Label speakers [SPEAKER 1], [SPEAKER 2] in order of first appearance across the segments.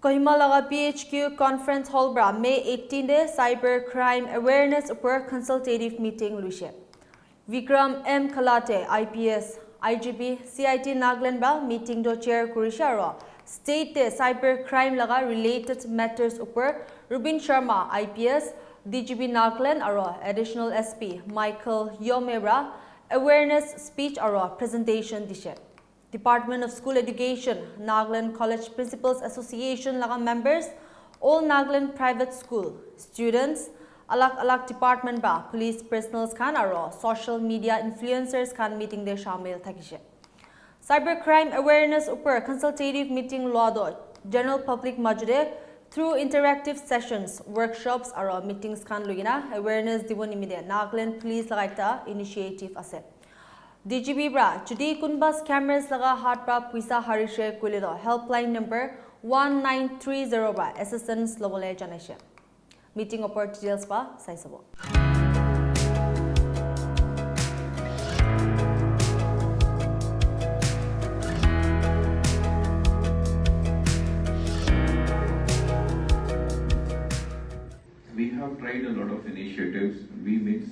[SPEAKER 1] Kohima laga PHQ Conference Hall bra May 18 de Cyber Crime Awareness upper Consultative Meeting luishe. Vikram M. Kalate, IPS, IGP, CIT Nagaland bra meeting do chair kurisha ro. State de cyber crime laga related matters upper Rubin Sharma, IPS, DGP Nagaland aro additional SP Michael Yomebra awareness speech aro presentation dishe. Department of School Education, Nagaland College Principals Association laga members, all Nagaland private school students, alak department ba police personals khan aro social media influencers khan meeting de shamil thakishe. Cybercrime awareness upper consultative meeting law do general public majude through interactive sessions, workshops aro meetings khan lugina awareness diboni mide Nagaland police lagaita initiative ase. DGB bra judi kunbas cameras laga hard pra puisa harishe kulido helpline number 1930 bra assistance lobole janishe. Meeting upper details ba saisabo.
[SPEAKER 2] We have tried a lot of initiatives. We mix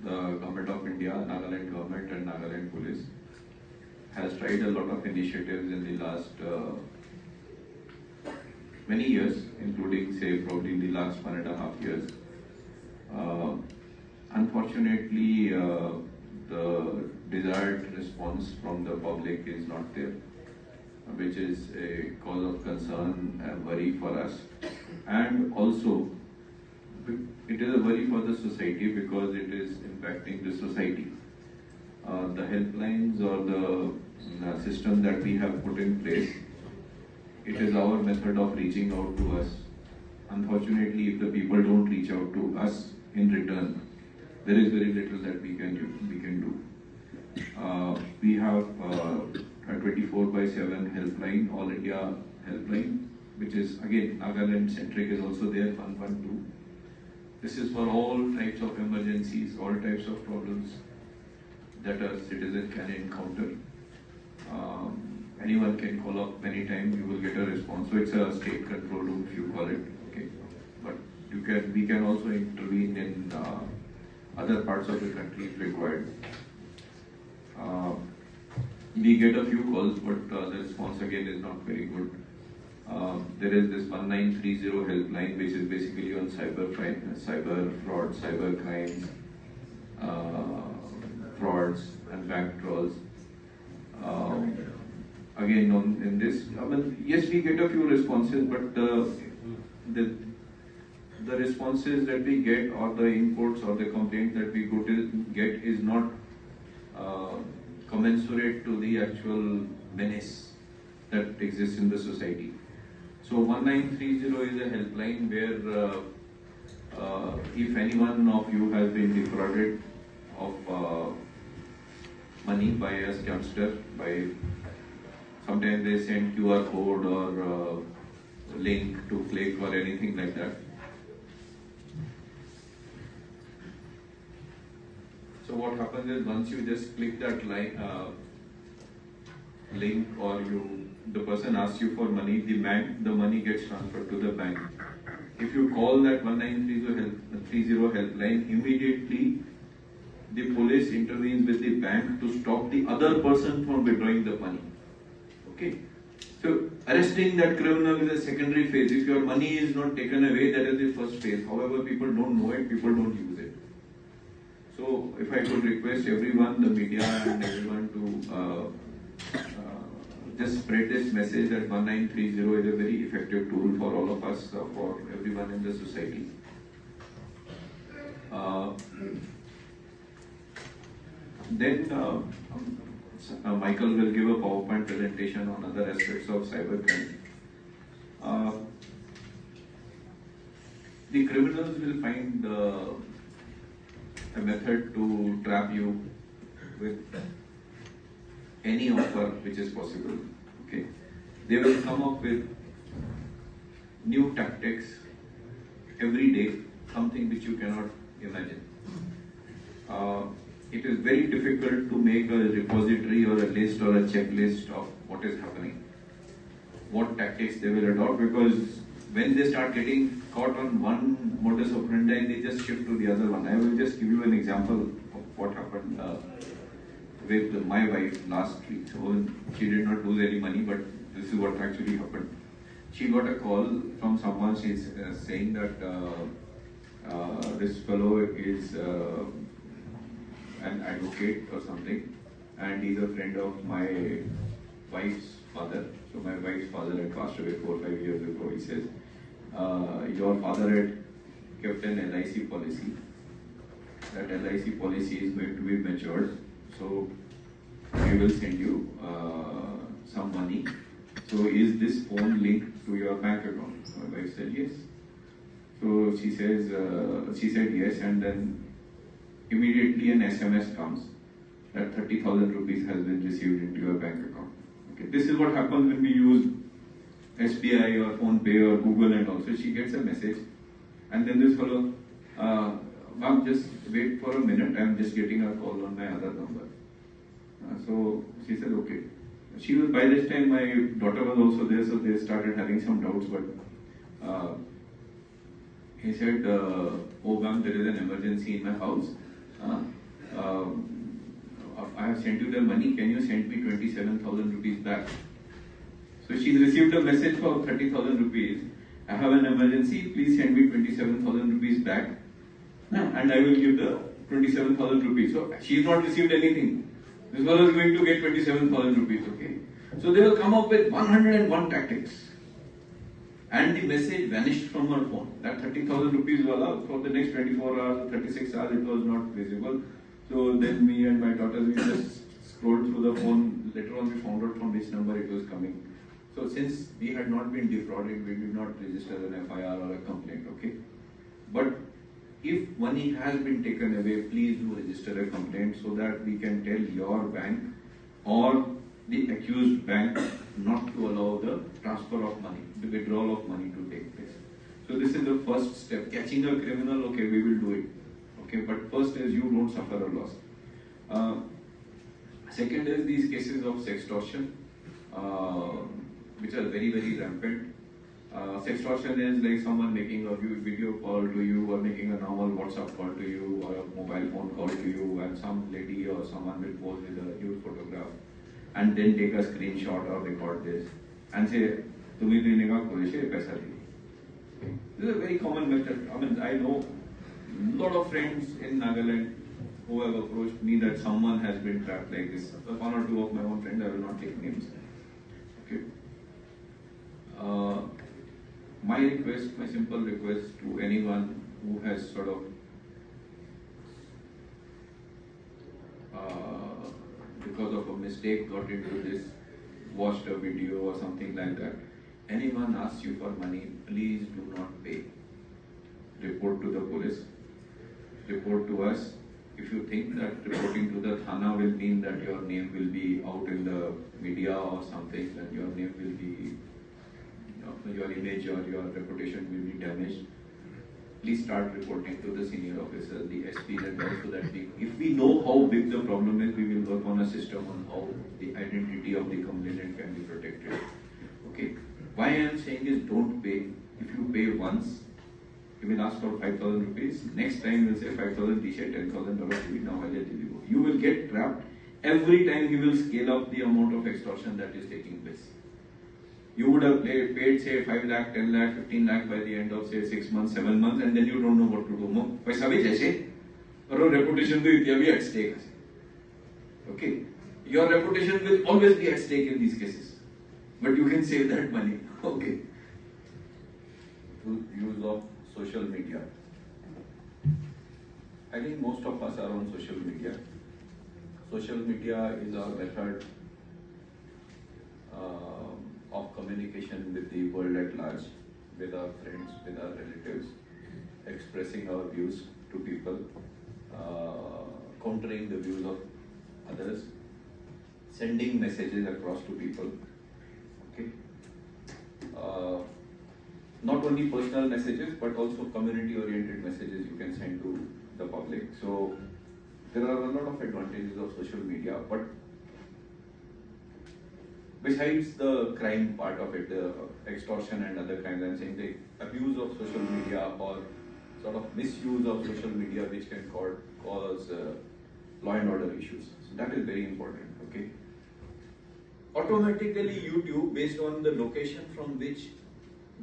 [SPEAKER 2] the Government of India, Nagaland government and Nagaland police has tried a lot of initiatives in the last many years, including say probably in the last 1.5 years. Unfortunately, the desired response from the public is not there, which is a cause of concern and worry for us. And also, it is a worry for the society because it is impacting the society. The helplines or the system that we have put in place, it is our method of reaching out to us. Unfortunately, if the people don't reach out to us in return, there is very little that we can do. We have a 24/7 helpline, All India helpline, which is again Nagaland centric, is also there, 112. This is for all types of emergencies, all types of problems that a citizen can encounter. Anyone can call up anytime, you will get a response. So it's a state control room if you call it. Okay, but we can also intervene in other parts of the country if required. We get a few calls, but the response again is not very good. There is this 1930 helpline, which is basically on cyber fraud, cyber crimes, frauds and bank trolls. Again, in this, yes, we get a few responses, but the responses that we get or the inputs or the complaints that we get is not commensurate to the actual menace that exists in the society. So 1930 is a helpline where if any one of you has been defrauded of money by a scamster, by sometimes they send QR code or link to click or anything like that. So what happens is once you just click that link or the person asks you for money, the money gets transferred to the bank. If you call that 1930 helpline, immediately the police intervenes with the bank to stop the other person from withdrawing the money. Okay. So arresting that criminal is a secondary phase. If your money is not taken away, that is the first phase. However, people don't know it, people don't use it. So if I could request everyone, the media and everyone to just spread this message that 1930 is a very effective tool for all of us, for everyone in the society. Then Michael will give a PowerPoint presentation on other aspects of cybercrime. The criminals will find a method to trap you with any offer which is possible. Okay, they will come up with new tactics every day, something which you cannot imagine. It is very difficult to make a repository or a list or a checklist of what is happening. what tactics they will adopt, because when they start getting caught on one modus operandi, they just shift to the other one. I will just give you an example of what happened with my wife last week. So she did not lose any money, but this is what actually happened. She got a call from someone. She's saying that this fellow is an advocate or something, and he's a friend of my wife's father. So my wife's father had passed away 4 or 5 years ago. He says, your father had kept an LIC policy. That LIC policy is going to be matured. So we will send you some money. So is this phone linked to your bank account? My wife said yes. So she said yes, and then immediately an SMS comes that 30,000 rupees has been received into your bank account. Okay, this is what happens when we use SBI or PhonePe or Google and all. So she gets a message, and then this fellow, ma'am, just wait for a minute, I'm just getting a call on my other number. So she said, okay. She was, by this time, my daughter was also there, so they started having some doubts, but he said, oh ma'am, there is an emergency in my house. I have sent you the money, can you send me 27,000 rupees back? So she received a message for 30,000 rupees. I have an emergency, please send me 27,000 rupees back, and I will give the 27,000 rupees. So she has not received anything. This fellow is going to get 27,000 rupees, okay? So they will come up with 101 tactics. And the message vanished from her phone. That 30,000 rupees wala, for the next 24 hours, 36 hours, it was not visible. So then me and my daughter, we just scrolled through the phone. Later on we found out from which number it was coming. So since we had not been defrauded, we did not register an FIR or a complaint, okay? But if money has been taken away, please do register a complaint so that we can tell your bank or the accused bank not to allow the transfer of money, the withdrawal of money to take place. So this is the first step. Catching a criminal, okay, we will do it. Okay, but first is you don't suffer a loss. Second is these cases of sextortion, which are very, very rampant. Sextortion is like someone making a video call to you, or making a normal WhatsApp call to you, or a mobile phone call to you, and some lady or someone will pose with a nude photograph and then take a screenshot or record this and say, "Tumi dene ka koi paisa de." This is a very common method. I mean, I know a lot of friends in Nagaland who have approached me that someone has been trapped like this. One or two of my own friends, I will not take names. Okay. My request, my simple request to anyone who has sort of because of a mistake got into this, watched a video or something like that, anyone asks you for money, please do not pay. Report to the police, report to us. If you think that reporting to the Thana will mean that your name will be out in the media or something, that your name will be, your image or your reputation will be damaged, please start reporting to the senior officer, the SP, and also that if we know how big the problem is, we will work on a system on how the identity of the complainant can be protected. Okay. Why I am saying is don't pay. If you pay once, you will ask for 5,000 rupees. Next time you will say 5,000, t-shirt, $10,000, now I let you go. You will get trapped. Every time he will scale up the amount of extortion that is taking place. You would have paid say 5 lakh, 10 lakh, 15 lakh by the end of say 6 months, 7 months, and then you don't know what to do. Paisa bhi jaise, aur reputation to itya bhi at stake. Okay, your reputation will always be at stake in these cases, but you can save that money. Okay. Use of social media. I think most of us are on social media. Social media is our method of communication with the world at large, with our friends, with our relatives, expressing our views to people, countering the views of others, sending messages across to people. Okay. Not only personal messages, but also community-oriented messages you can send to the public. So there are a lot of advantages of social media, but besides the crime part of it, the extortion and other crimes, I'm saying the abuse of social media or sort of misuse of social media which can cause law and order issues. So that is very important, okay? Automatically YouTube, based on the location from which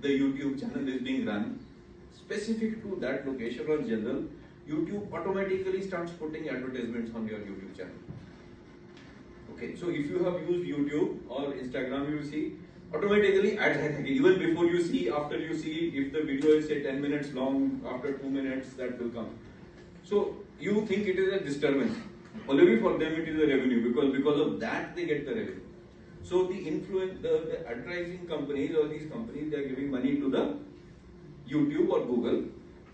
[SPEAKER 2] the YouTube channel is being run, specific to that location or general, YouTube automatically starts putting advertisements on your YouTube channel. Okay, so if you have used YouTube or Instagram, you see automatically ads are even before you see, after you see, if the video is say 10 minutes long, after 2 minutes that will come. So you think it is a disturbance. Only for them it is a revenue because of that they get the revenue. So the advertising companies or these companies, they are giving money to the YouTube or Google,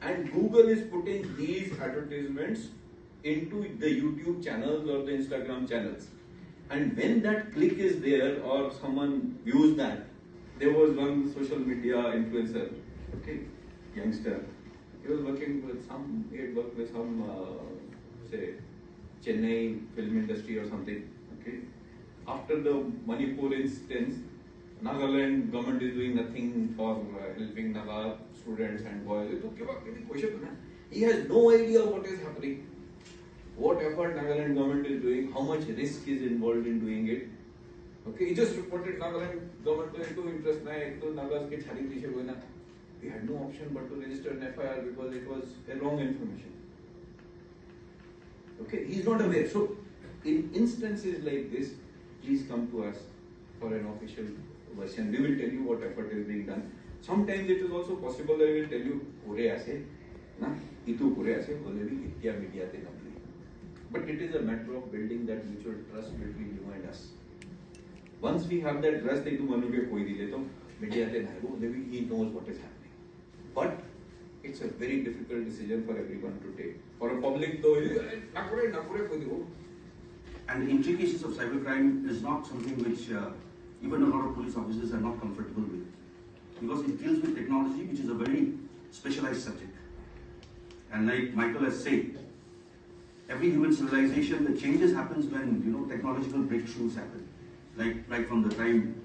[SPEAKER 2] and Google is putting these advertisements into the YouTube channels or the Instagram channels. And when that click is there or someone views that, there was one social media influencer, okay, youngster. He was working with he had worked with some, say, Chennai film industry or something, okay. After the Manipur instance, Nagaland government is doing nothing for helping Naga students and boys. He has no idea what is happening. What effort Nagaland government is doing, how much risk is involved in doing it. Okay, he just reported Nagaland government has no interest in Nagas ke chhari dishe hoina. We had no option but to register an FIR because it was a wrong information. Okay, he is not aware. So, in instances like this, please come to us for an official version. We will tell you what effort is being done. Sometimes it is also possible that we will tell you, Kore ase, na, itu kore ase, bole bhi itya media te namli. But it is a matter of building that mutual trust between you and us. Once we have that trust, he knows what is happening. But it's a very difficult decision for everyone to take. For a public, though,
[SPEAKER 3] and the intricacies of cybercrime is not something which even a lot of police officers are not comfortable with. Because it deals with technology, which is a very specialized subject. And like Michael has said, every human civilization, the changes happens when technological breakthroughs happen. Like from the time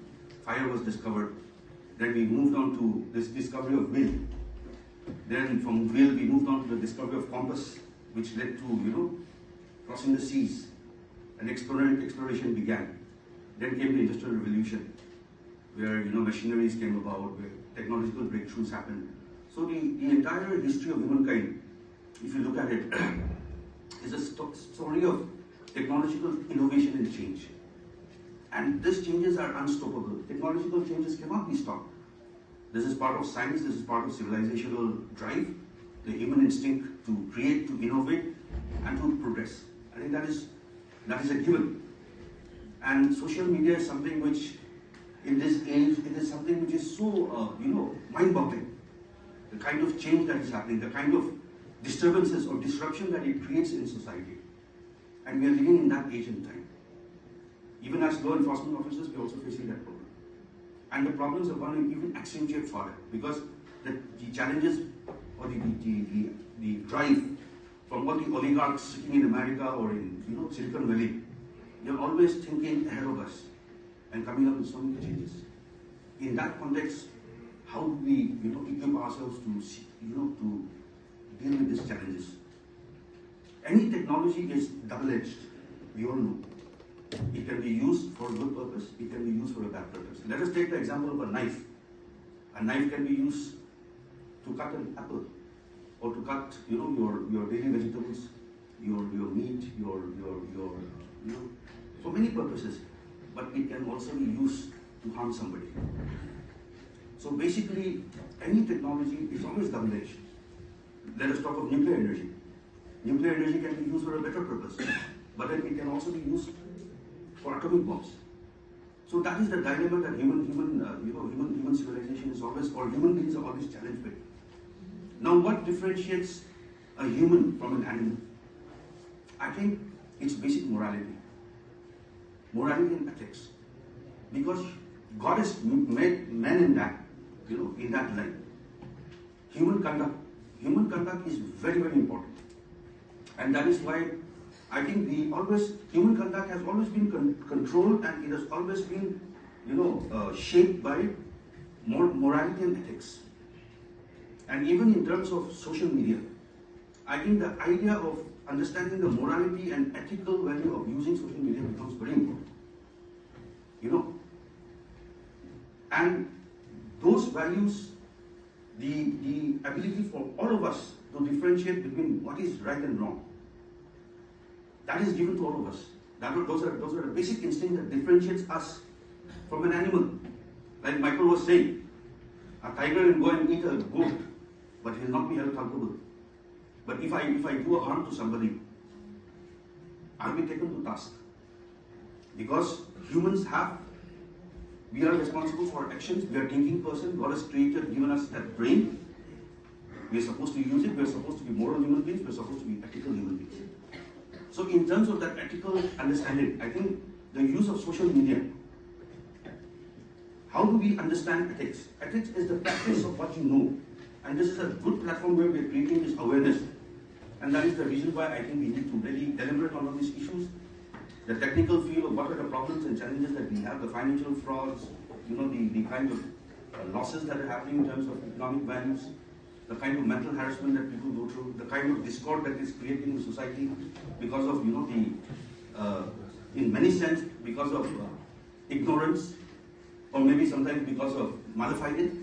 [SPEAKER 3] fire was discovered, then we moved on to this discovery of will. Then from will we moved on to the discovery of compass, which led to crossing the seas, and exploration began. Then came the Industrial Revolution, where machineries came about, where technological breakthroughs happened. So the entire history of humankind, if you look at it, is a story of technological innovation and change. And these changes are unstoppable. Technological changes cannot be stopped. This is part of science, this is part of civilizational drive, the human instinct to create, to innovate, and to progress. I think that is a given. And social media is something which, in this age, it is something which is so, mind-boggling. The kind of change that is happening, the kind of disturbances or disruption that it creates in society. And we are living in that age and time. Even as law enforcement officers, we are also facing that problem. And the problems are going to even accentuate further because the challenges or the drive from all the oligarchs sitting in America or in Silicon Valley, they are always thinking ahead of us and coming up with so many changes. In that context, how do we equip ourselves to deal with these challenges? Any technology is double-edged, we all know. It can be used for a good purpose, it can be used for a bad purpose. Let us take the example of a knife. A knife can be used to cut an apple, or to cut your daily vegetables, your meat, your for many purposes. But it can also be used to harm somebody. So basically, any technology is always double-edged. Let us talk of nuclear energy. Nuclear energy can be used for a better purpose, but then it can also be used for atomic bombs. So that is the dilemma that human civilization is always, or human beings are always challenged with. Now, what differentiates a human from an animal? I think it's basic morality. Morality and ethics. Because God has made men in that, in that line. Human conduct is very, very important. And that is why I think human conduct has always been controlled, and it has always been shaped by morality and ethics. And even in terms of social media, I think the idea of understanding the morality and ethical value of using social media becomes very important. And those values, the ability for all of us to differentiate between what is right and wrong, that is given to all of us. Those are the basic instincts that differentiates us from an animal. Like Michael was saying, a tiger will go and eat a goat, but he will not be held culpable. But if I do a harm to somebody, I'll be taken to task. Because humans we are responsible for our actions. We are a thinking person. God has given us that brain. We are supposed to use it. We are supposed to be moral human beings. We are supposed to be ethical human beings. So in terms of that ethical understanding, I think the use of social media, how do we understand ethics? Ethics is the practice of what you know. And this is a good platform where we are creating this awareness. And that is the reason why I think we need to really deliberate on all these issues. The technical field of what are the problems and challenges that we have, the financial frauds, the kind of losses that are happening in terms of economic values, the kind of mental harassment that people go through, the kind of discord that is created in society because of, in many sense, because of ignorance, or maybe sometimes because of malafide.